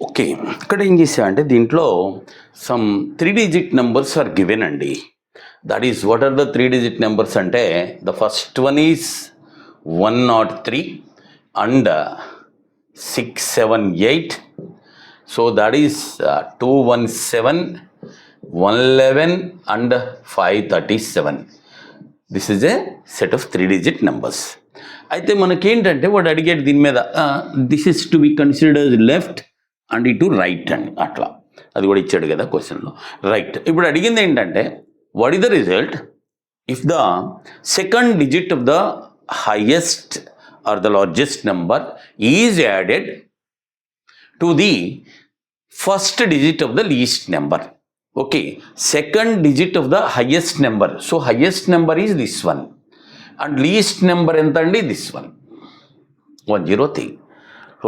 Okay, ఇక్కడ ఏం చేసా అంటే దీంట్లో some 3-digit numbers are given అండి. That is what are the 3-digit numbers అంటే the first one is 103 and 678. So that is 217, 111 and 537. This is a set of 3-digit numbers. అయితే మనకేంటంటే వాడు అడిగేది దీని మీద this is to be considered left and ఇటు right అండి, అట్లా అది కూడా ఇచ్చాడు కదా క్వశ్చన్లో. రైట్. ఇప్పుడు అడిగింది ఏంటంటే what is the result if the second digit of the highest are the largest number is added to the first digit of the least number. Okay, second digit of the highest number. So highest number is this one and least number ఎంత అండి, this one 103.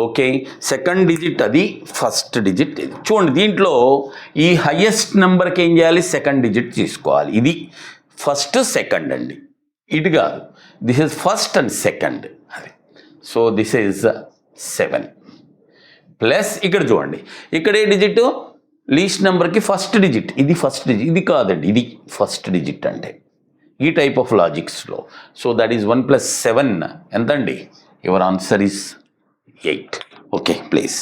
Okay, second digit అది, first digit ఇది. చూడండి దీంట్లో ఈ highest నెంబర్కి ఏం చేయాలి, సెకండ్ డిజిట్ తీసుకోవాలి. ఇది ఫస్ట్ సెకండ్ అండి, ఇటు కాదు. This is first and second అది. సో దిస్ ఈజ్ 7 ప్లస్ ఇక్కడ చూడండి ఇక్కడ ఏ డిజిట్, లీస్ట్ నెంబర్కి ఫస్ట్ డిజిట్, ఇది ఫస్ట్ డిజిట్, ఇది కాదండి, ఇది ఫస్ట్ డిజిట్ అంటే ఈ టైప్ ఆఫ్ లాజిక్స్లో. సో దట్ ఈస్ 1 + 7 ఎంతండి, your answer is 8. Okay please.